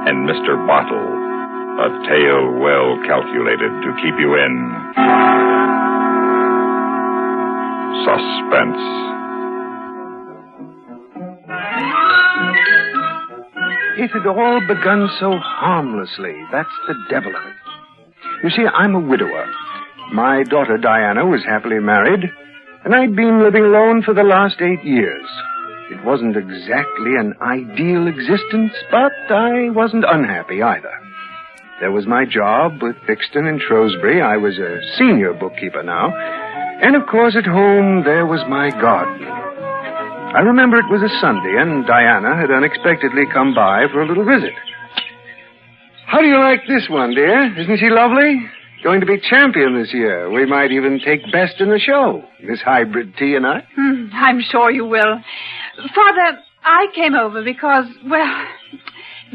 and Mr. Bottle, a tale well calculated to keep you in suspense. It had all begun so harmlessly. That's the devil of it. You see, I'm a widower. My daughter Diana was happily married, and I'd been living alone for the last 8 years. It wasn't exactly an ideal existence, but I wasn't unhappy either. There was my job with Fixton and Shrewsbury. I was a senior bookkeeper now. And, of course, at home, there was my garden. I remember it was a Sunday, and Diana had unexpectedly come by for a little visit. How do you like this one, dear? Isn't she lovely? Going to be champion this year. We might even take best in the show, this hybrid tea and I. I'm sure you will. Father, I came over because, well,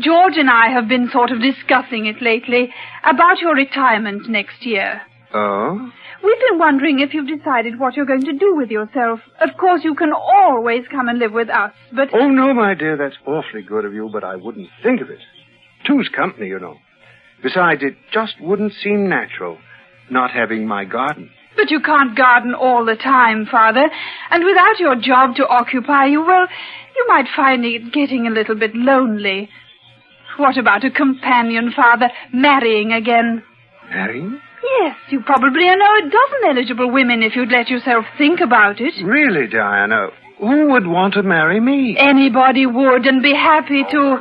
George and I have been sort of discussing it lately about your retirement next year. Oh? We've been wondering if you've decided what you're going to do with yourself. Of course, you can always come and live with us, but... Oh, no, my dear, that's awfully good of you, but I wouldn't think of it. Two's company, you know. Besides, it just wouldn't seem natural, not having my garden. But you can't garden all the time, Father. And without your job to occupy you, well, you might find it getting a little bit lonely. What about a companion, Father? Marrying again. Marrying? Yes, you probably know a dozen eligible women if you'd let yourself think about it. Really, Diana? Who would want to marry me? Anybody would and be happy to.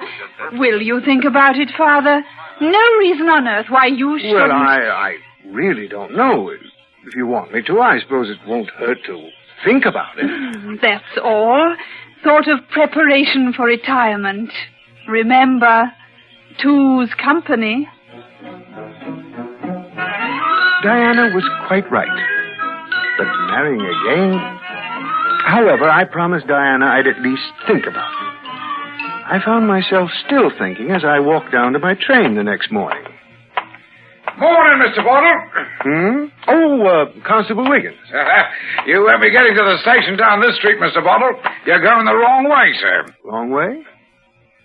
Will you think about it, Father? No reason on earth why you shouldn't. Well, I really don't know. If you want me to, I suppose it won't hurt to think about it. That's all. Sort of preparation for retirement. Remember, two's company. Diana was quite right. But marrying again... However, I promised Diana I'd at least think about it. I found myself still thinking as I walked down to my train the next morning. Morning, Mr. Bottle. Oh, Constable Wiggins. You won't be getting to the station down this street, Mr. Bottle. You're going the wrong way, sir. Wrong way?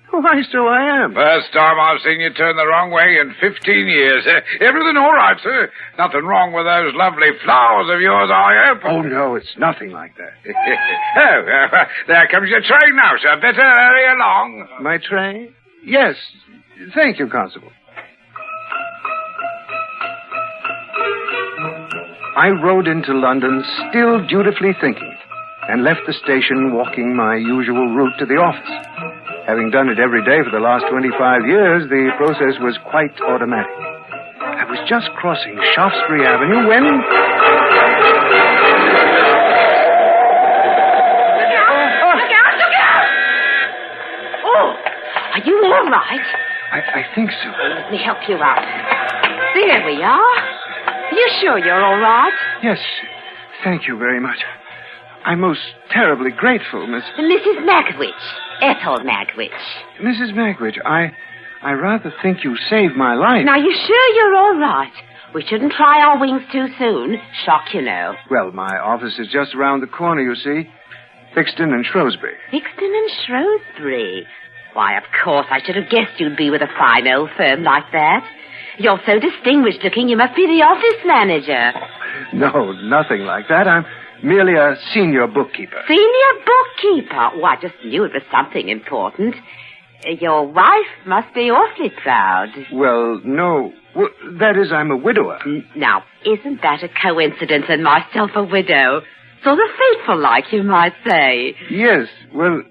Why, so I am. First time I've seen you turn the wrong way in 15 years. Everything all right, sir? Nothing wrong with those lovely flowers of yours, I hope? Oh, no, it's nothing like that. There comes your train now, sir. Better hurry along. My train? Yes. Thank you, Constable. I rode into London, still dutifully thinking, and left the station walking my usual route to the office. Having done it every day for the last 25 years, the process was quite automatic. I was just crossing Shaftesbury Avenue when... Look out! Oh, are you all right? I think so. Let me help you out. There we are. Are you sure you're all right? Yes, thank you very much. I'm most terribly grateful, Miss... Mrs. Magwitch. Ethel Magwitch. Mrs. Magwitch, I rather think you saved my life. Now, you sure you're all right? We shouldn't try our wings too soon. Shock, you know. Well, my office is just around the corner, you see. Fixton and Shrewsbury. Fixton and Shrewsbury? Why, of course, I should have guessed you'd be with a fine old firm like that. You're so distinguished looking, you must be the office manager. No, nothing like that. I'm merely a senior bookkeeper. Senior bookkeeper? Oh, I just knew it was something important. Your wife must be awfully proud. Well, no. Well, that is, I'm a widower. Now, isn't that a coincidence and myself a widow? Sort of fateful-like, you might say. Yes. Well,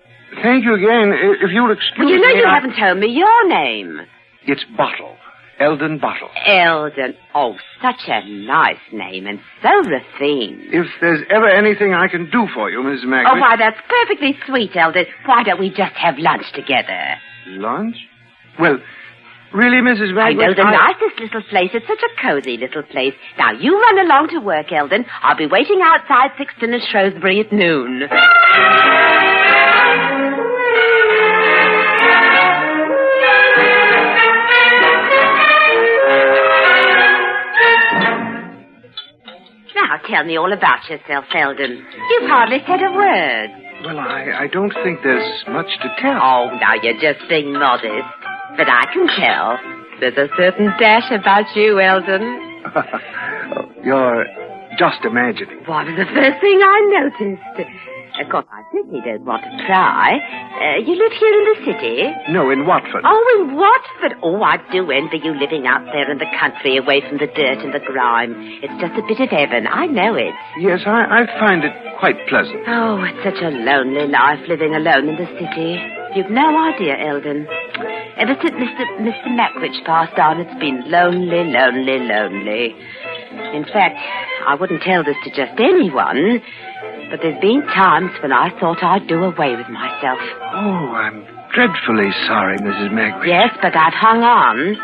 thank you again. If you'll excuse me... You know you haven't told me your name. It's Bottle. Eldon Bottle. Eldon. Oh, such a nice name and so refined. If there's ever anything I can do for you, Mrs. Magwitch... Oh, why, that's perfectly sweet, Eldon. Why don't we just have lunch together? Lunch? Well, really, Mrs. Magwitch... I know the nicest little place. It's such a cozy little place. Now, you run along to work, Eldon. I'll be waiting outside Sixton and Shrewsbury at noon. Now, tell me all about yourself, Eldon. You've hardly said a word. Well, I don't think there's much to tell. Oh, now you're just being modest. But I can tell. There's a certain dash about you, Eldon. You're just imagining. What was the first thing I noticed? Of course, I certainly don't want to pry. You live here in the city? No, in Watford. Oh, in Watford. Oh, I do envy you living out there in the country, away from the dirt and the grime. It's just a bit of heaven. I know it. Yes, I find it quite pleasant. Oh, it's such a lonely life living alone in the city. You've no idea, Eldon. Ever since Mr. Mackwich passed on, it's been lonely, lonely, lonely. In fact, I wouldn't tell this to just anyone, but there's been times when I thought I'd do away with myself. Oh, I'm dreadfully sorry, Mrs. Magwitch. Yes, but I've hung on.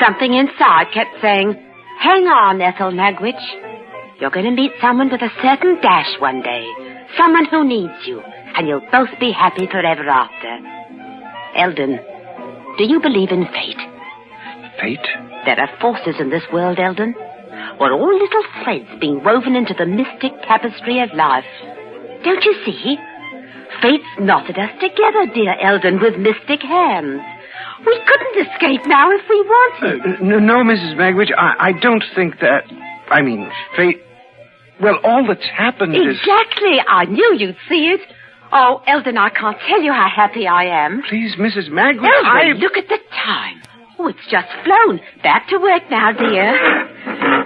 Something inside kept saying, hang on, Ethel Magwitch. You're going to meet someone with a certain dash one day. Someone who needs you, and you'll both be happy forever after. Eldon, do you believe in fate? Fate? There are forces in this world, Eldon. We're all little threads being woven into the mystic tapestry of life. Don't you see? Fate's knotted us together, dear Eldon, with mystic hands. We couldn't escape now if we wanted. No, Mrs. Magwitch, I don't think that... I mean, fate... Well, all that's happened is... Exactly. I knew you'd see it. Oh, Eldon, I can't tell you how happy I am. Please, Mrs. Magwitch, Eldon, look at the time. Oh, it's just flown. Back to work now, dear.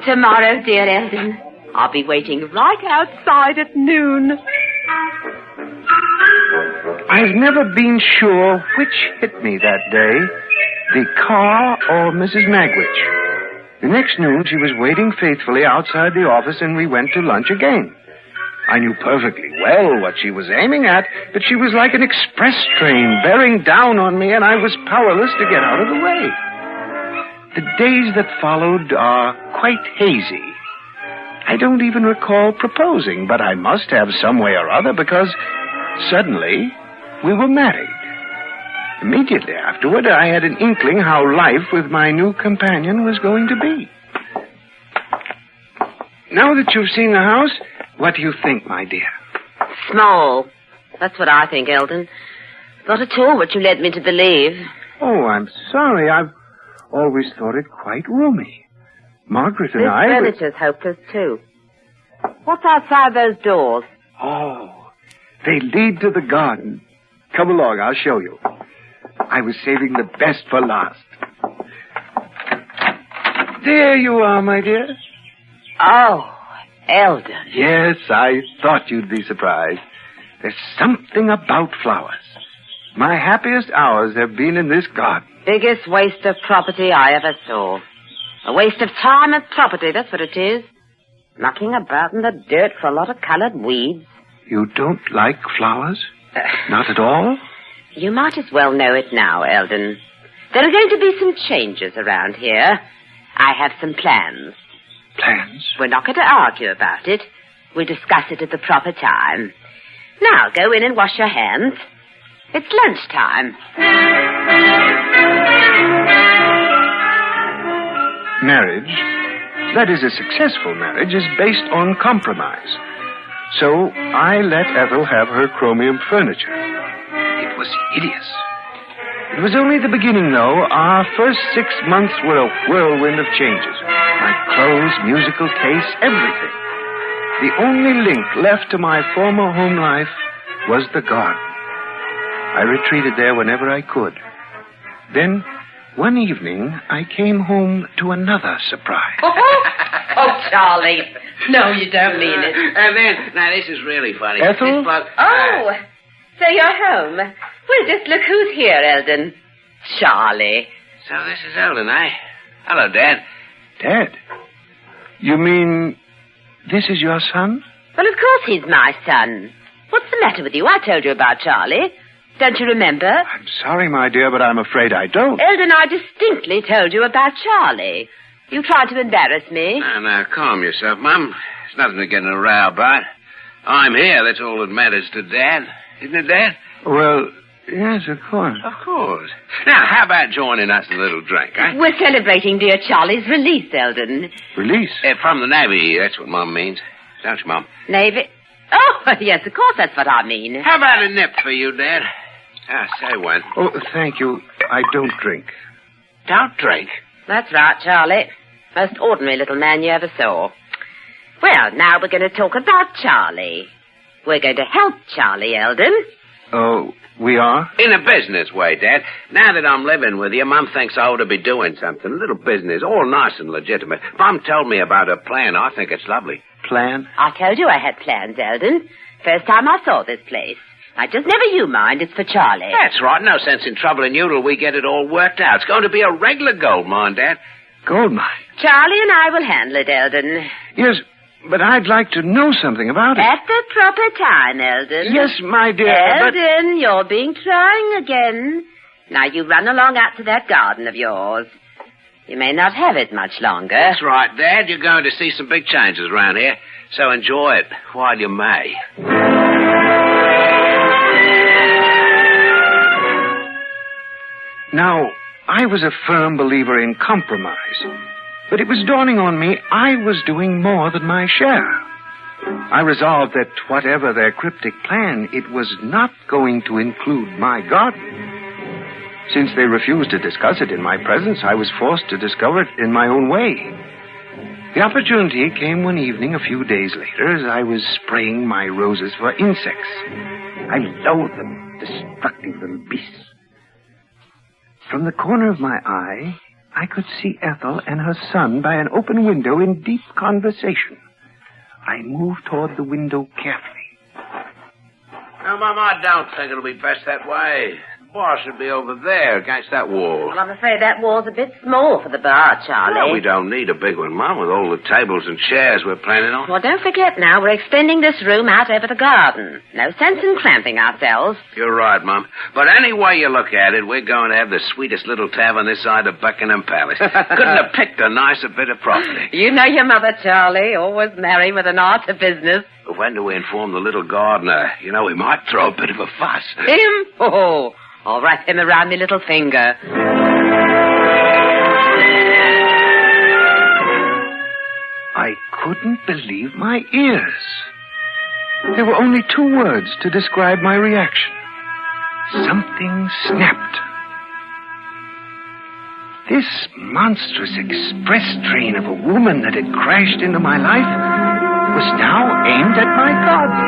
Tomorrow, dear Eldon, I'll be waiting right outside at noon. I've never been sure which hit me that day, the car or Mrs. Magwitch. The next noon, she was waiting faithfully outside the office, and we went to lunch again. I knew perfectly well what she was aiming at, but she was like an express train bearing down on me, and I was powerless to get out of the way. The days that followed are quite hazy. I don't even recall proposing, but I must have some way or other, because suddenly we were married. Immediately afterward, I had an inkling how life with my new companion was going to be. Now that you've seen the house, what do you think, my dear? Small. That's what I think, Eldon. Not at all what you led me to believe. Oh, I'm sorry. I've always thought it quite roomy. Margaret and This I... furniture's hopeless, too. What's outside those doors? Oh, they lead to the garden. Come along, I'll show you. I was saving the best for last. There you are, my dear. Oh, Eldon. Yes, I thought you'd be surprised. There's something about flowers. My happiest hours have been in this garden. Biggest waste of property I ever saw. A waste of time and property, that's what it is. Knocking about in the dirt for a lot of colored weeds. You don't like flowers? Not at all? You might as well know it now, Eldon. There are going to be some changes around here. I have some plans. Plans? We're not going to argue about it. We'll discuss it at the proper time. Now, go in and wash your hands. It's lunchtime. Marriage, that is a successful marriage, is based on compromise. So I let Ethel have her chromium furniture. It was hideous. It was only the beginning, though. Our first 6 months were a whirlwind of changes. My clothes, musical tastes, everything. The only link left to my former home life was the garden. I retreated there whenever I could. Then, one evening, I came home to another surprise. Oh, Charlie. No, you don't mean it. Now, this is really funny. Ethel? Oh, so you're home. Well, just look who's here, Eldon. Charlie. So this is Eldon, eh? Hello, Dad. Dad? You mean this is your son? Well, of course he's my son. What's the matter with you? I told you about Charlie. Don't you remember? I'm sorry, my dear, but I'm afraid I don't. Eldon, I distinctly told you about Charlie. You tried to embarrass me. Now, calm yourself, Mum. It's nothing to get in a row about. I'm here, that's all that matters to Dad. Isn't it, Dad? Well, yes, of course. Of course. Now, how about joining us in a little drink, eh? We're celebrating dear Charlie's release, Eldon. Release? From the Navy, that's what Mum means. Don't you, Mum? Navy? Oh, yes, of course that's what I mean. How about a nip for you, Dad? Say when. Oh, thank you. I don't drink. Don't drink? That's right, Charlie. Most ordinary little man you ever saw. Well, now we're going to talk about Charlie. We're going to help Charlie, Eldon. Oh, we are? In a business way, Dad. Now that I'm living with you, Mum thinks I ought to be doing something. A little business, all nice and legitimate. Mum told me about her plan. I think it's lovely. Plan? I told you I had plans, Eldon. First time I saw this place. I just never you mind. It's for Charlie. That's right. No sense in troubling you till we get it all worked out. It's going to be a regular gold mine, Dad. Gold mine? Charlie and I will handle it, Eldon. Yes, but I'd like to know something about it. At the proper time, Eldon. Yes, my dear, Eldon, you're being trying again. Now you run along out to that garden of yours. You may not have it much longer. That's right, Dad. You're going to see some big changes around here. So enjoy it while you may. Now, I was a firm believer in compromise. But it was dawning on me I was doing more than my share. I resolved that whatever their cryptic plan, it was not going to include my garden. Since they refused to discuss it in my presence, I was forced to discover it in my own way. The opportunity came one evening a few days later as I was spraying my roses for insects. I loathe them, destructive little beasts. From the corner of my eye, I could see Ethel and her son by an open window in deep conversation. I moved toward the window carefully. No, Mum, I don't think it'll be best that way. The bar should be over there against that wall. Well, I'm afraid that wall's a bit small for the bar, Charlie. No, we don't need a big one, Mum, with all the tables and chairs we're planning on. Well, don't forget now, we're extending this room out over the garden. No sense in cramping ourselves. You're right, Mum. But any way you look at it, we're going to have the sweetest little tavern this side of Buckingham Palace. Couldn't have picked a nicer bit of property. You know your mother, Charlie, always merry with an art to business. But when do we inform the little gardener? You know, he might throw a bit of a fuss. Him? Oh, I'll wrap him around my little finger. I couldn't believe my ears. There were only 2 words to describe my reaction. Something snapped. This monstrous express train of a woman that had crashed into my life was now aimed at my garden.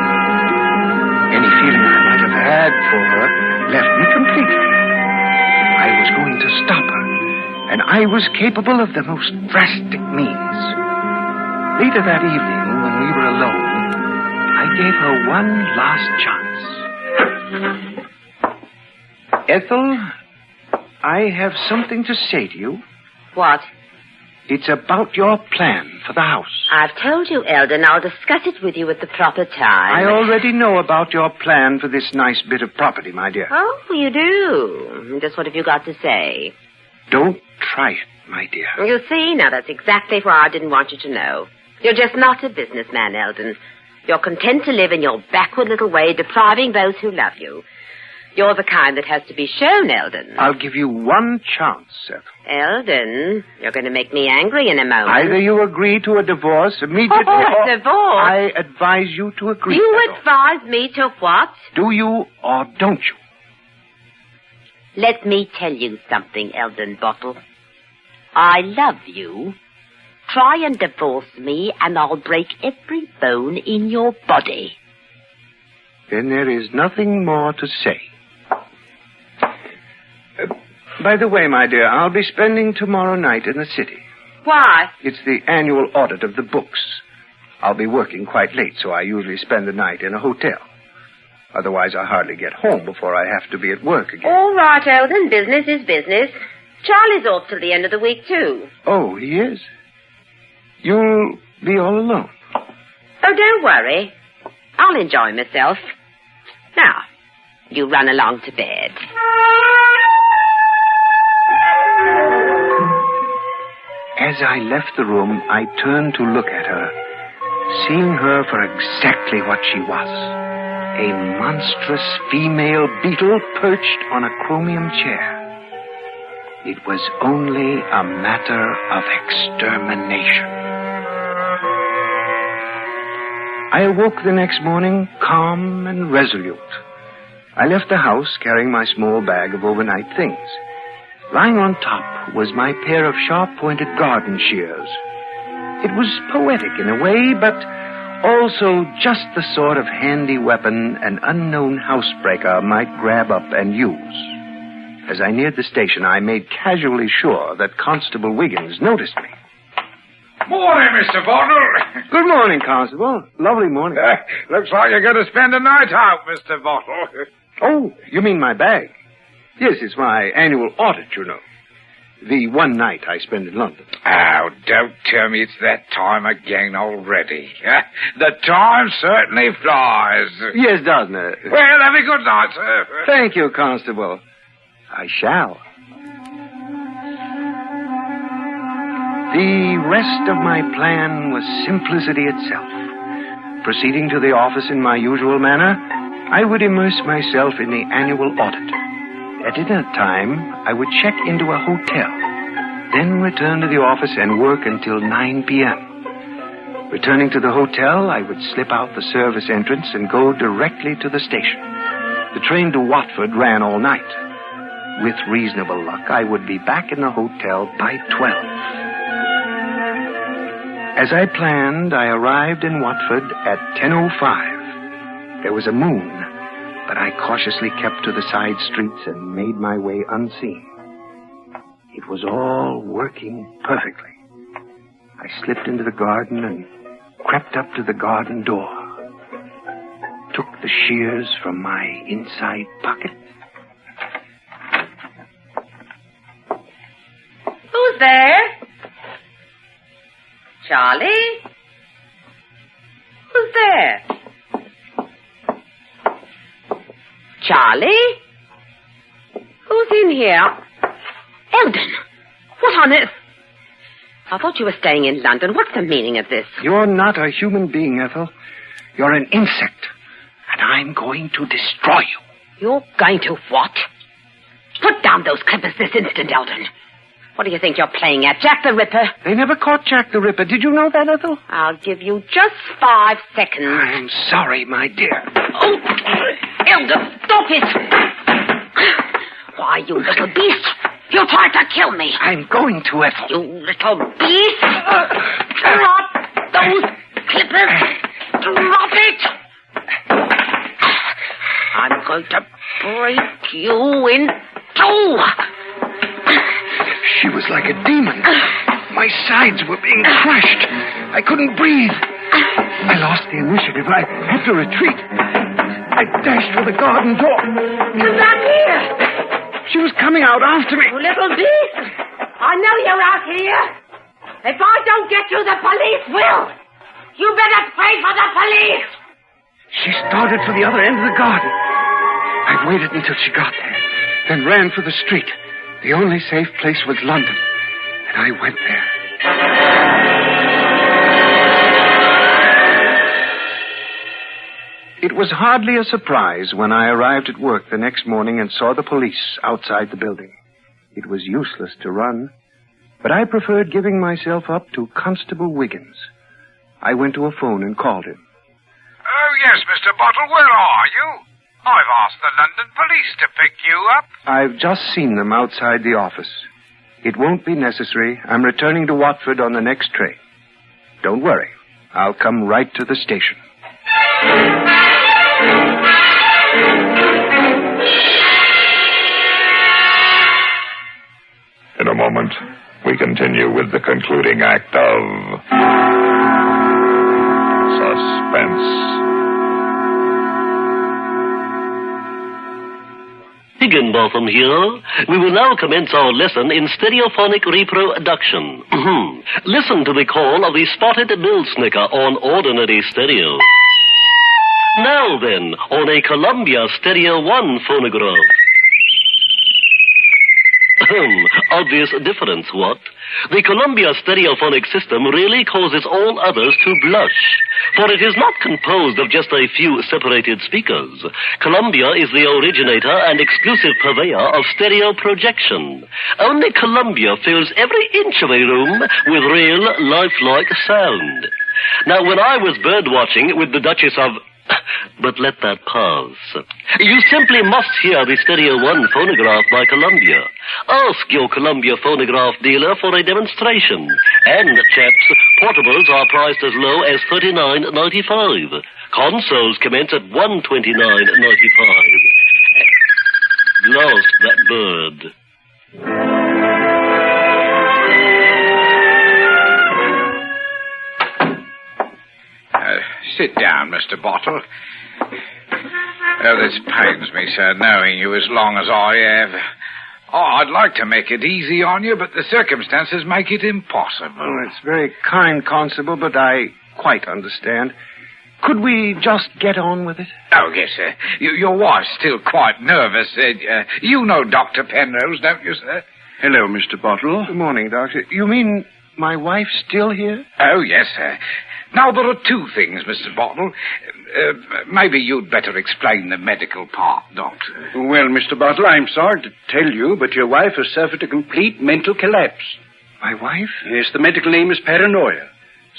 Any feeling I might have had for her left me completely. I was going to stop her, and I was capable of the most drastic means. Later that evening, when we were alone, I gave her one last chance. Ethel, I have something to say to you. What? It's about your plan for the house. I've told you, Eldon. I'll discuss it with you at the proper time. I already know about your plan for this nice bit of property, my dear. Oh, you do? Just what have you got to say? Don't try it, my dear. You see, now that's exactly why I didn't want you to know. You're just not a businessman, Eldon. You're content to live in your backward little way, depriving those who love you. You're the kind that has to be shown, Eldon. I'll give you one chance, Ethel. Eldon, you're going to make me angry in a moment. Either you agree to a divorce immediately or... Divorce? I advise you to agree. You advise me to what? Do you or don't you? Let me tell you something, Eldon Bottle. I love you. Try and divorce me, and I'll break every bone in your body. Then there is nothing more to say. By the way, my dear, I'll be spending tomorrow night in the city. Why? It's the annual audit of the books. I'll be working quite late, so I usually spend the night in a hotel. Otherwise, I hardly get home before I have to be at work again. All right, Eldon. Business is business. Charlie's off till the end of the week, too. Oh, he is? You'll be all alone? Oh, don't worry. I'll enjoy myself. Now, you run along to bed. As I left the room, I turned to look at her, seeing her for exactly what she was. A monstrous female beetle perched on a chromium chair. It was only a matter of extermination. I awoke the next morning calm and resolute. I left the house carrying my small bag of overnight things. Lying on top was my pair of sharp-pointed garden shears. It was poetic in a way, but also just the sort of handy weapon an unknown housebreaker might grab up and use. As I neared the station, I made casually sure that Constable Wiggins noticed me. Morning, Mr. Bottle. Good morning, Constable. Lovely morning. Looks like you're going to spend a night out, Mr. Bottle. Oh, you mean my bag? Yes, it's my annual audit, you know. The one night I spend in London. Oh, don't tell me it's that time again already. The time certainly flies. Yes, doesn't it? Well, have a good night, sir. Thank you, Constable. I shall. The rest of my plan was simplicity itself. Proceeding to the office in my usual manner, I would immerse myself in the annual audit. At dinner time, I would check into a hotel, then return to the office and work until 9 p.m. Returning to the hotel, I would slip out the service entrance and go directly to the station. The train to Watford ran all night. With reasonable luck, I would be back in the hotel by 12. As I planned, I arrived in Watford at 10:05. There was a moon, but I cautiously kept to the side streets and made my way unseen. It was all working perfectly. I slipped into the garden and crept up to the garden door. Took the shears from my inside pocket. Who's there? Charlie? Who's there? Charlie? Who's in here? Eldon! What on earth? I thought you were staying in London. What's the meaning of this? You're not a human being, Ethel. You're an insect. And I'm going to destroy you. You're going to what? Put down those clippers this instant, Eldon. What do you think you're playing at? Jack the Ripper? They never caught Jack the Ripper. Did you know that, Ethel? I'll give you just 5 seconds. I'm sorry, my dear. Oh, Eldon, stop it. Why, you little beast. You tried to kill me. I'm going to, Ethel. You little beast. Drop those clippers. Drop it. I'm going to break you in 2. She was like a demon. My sides were being crushed. I couldn't breathe. I lost the initiative. I had to retreat. I dashed for the garden door. Come back here. She was coming out after me. You little beast. I know you're out here. If I don't get you, the police will. You better pray for the police. She started for the other end of the garden. I waited until she got there, then ran for the street. The only safe place was London, and I went there. It was hardly a surprise when I arrived at work the next morning and saw the police outside the building. It was useless to run, but I preferred giving myself up to Constable Wiggins. I went to a phone and called him. Oh, yes, Mr. Bottle, where are you? I've asked the London police to pick you up. I've just seen them outside the office. It won't be necessary. I'm returning to Watford on the next train. Don't worry. I'll come right to the station. In a moment, we continue with the concluding act of Suspense. Higginbotham here. We will now commence our lesson in stereophonic reproduction. Listen to the call of the spotted millsnicker on ordinary stereo. Now then, on a Columbia Stereo 1 phonograph. Obvious difference, what? The Columbia stereophonic system really causes all others to blush, for it is not composed of just a few separated speakers. Columbia is the originator and exclusive purveyor of stereo projection. Only Columbia fills every inch of a room with real, lifelike sound. Now, when I was bird watching with the Duchess of But let that pass. You simply must hear the Stereo 1 phonograph by Columbia. Ask your Columbia phonograph dealer for a demonstration. And, chaps, portables are priced as low as $39.95. Consoles commence at $129.95. Lost that bird. Sit down, Mr. Bottle. Oh, this pains me, sir, knowing you as long as I have. Oh, I'd like to make it easy on you, but the circumstances make it impossible. Oh, it's very kind, Constable, but I quite understand. Could we just get on with it? Oh, yes, sir. Your wife's still quite nervous. You know Dr. Penrose, don't you, sir? Hello, Mr. Bottle. Good morning, Doctor. You mean my wife's still here? Oh, yes, sir. Now, there are two things, Mr. Bottle. Maybe you'd better explain the medical part, Doctor. Well, Mr. Bottle, I'm sorry to tell you, but your wife has suffered a complete mental collapse. My wife? Yes, the medical name is paranoia.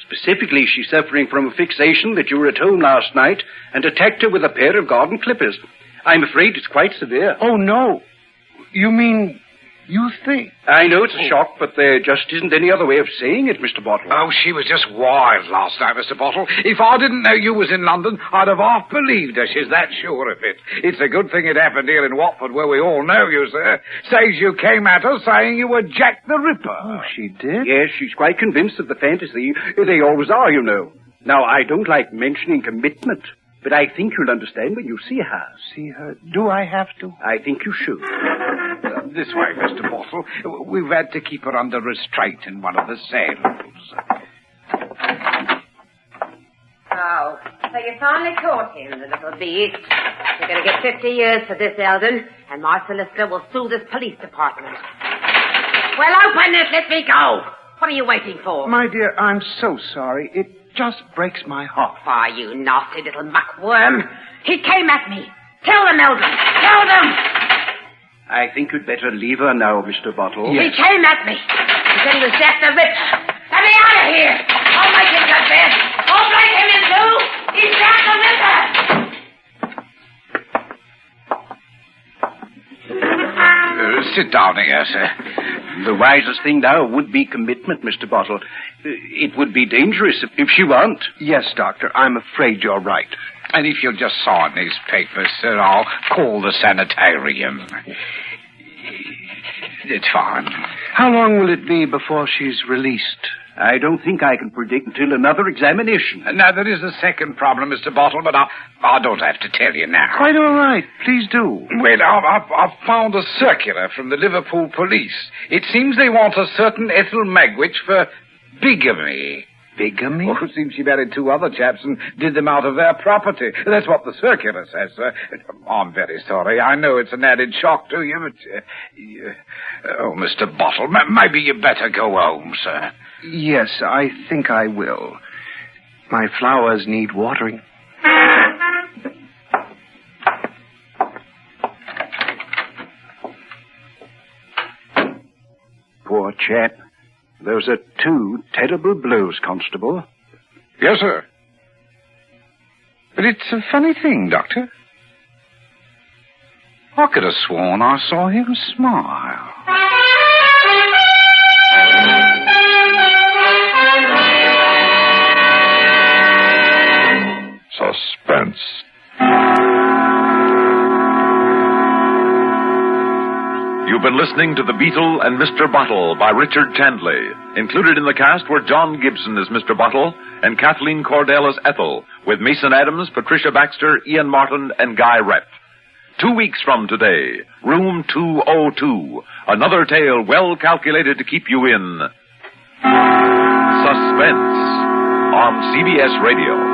Specifically, she's suffering from a fixation that you were at home last night and attacked her with a pair of garden clippers. I'm afraid it's quite severe. Oh, no. You mean... You think? I know it's a shock, but there just isn't any other way of saying it, Mr. Bottle. Oh, she was just wild last night, Mr. Bottle. If I didn't know you was in London, I'd have half believed her. She's that sure of it. It's a good thing it happened here in Watford, where we all know you, sir. Says you came at her saying you were Jack the Ripper. Oh, she did? Yes, she's quite convinced of the fantasy. They always are, you know. Now, I don't like mentioning commitment, but I think you'll understand when you see her. See her? Do I have to? I think you should. This way, Mr. Bottle. We've had to keep her under restraint in one of the cells. Oh, so you finally caught him, the little beast. You're going to get 50 years for this, Eldon, and my solicitor will sue this police department. Well, open it. Let me go. What are you waiting for? My dear, I'm so sorry. It just breaks my heart. Why, you nasty little muckworm. He came at me. Tell them, Eldon. Tell them. I think you'd better leave her now, Mr. Bottle. Yes. He came at me. He said he was Jack the Ripper. Let me out of here. I'll make him confess. I'll break him in two. He's Jack the Ripper. Sit down here, sir. The wisest thing now would be commitment, Mr. Bottle. It would be dangerous if she won't. Yes, Doctor, I'm afraid you're right. And if you'll just sign these papers, sir, I'll call the sanitarium. It's fine. How long will it be before she's released? I don't think I can predict until another examination. Now, there is a second problem, Mr. Bottle, but I don't have to tell you now. Quite all right. Please do. Well, I've found a circular from the Liverpool police. It seems they want a certain Ethel Magwitch for bigamy. Bigamy? Oh, it seems she married two other chaps and did them out of their property. That's what the circular says, sir. I'm very sorry. I know it's an added shock to you, but... oh, Mr. Bottle, maybe you better go home, sir. Yes, I think I will. My flowers need watering. Poor chap. Those are two terrible blows, Constable. Yes, sir. But it's a funny thing, Doctor. I could have sworn I saw him smile. Suspense. You've been listening to The Beetle and Mr. Bottle by Richard Chandley. Included in the cast were John Gibson as Mr. Bottle and Kathleen Cordell as Ethel, with Mason Adams, Patricia Baxter, Ian Martin, and Guy Rep. 2 weeks from today, Room 202, another tale well calculated to keep you in suspense on CBS Radio.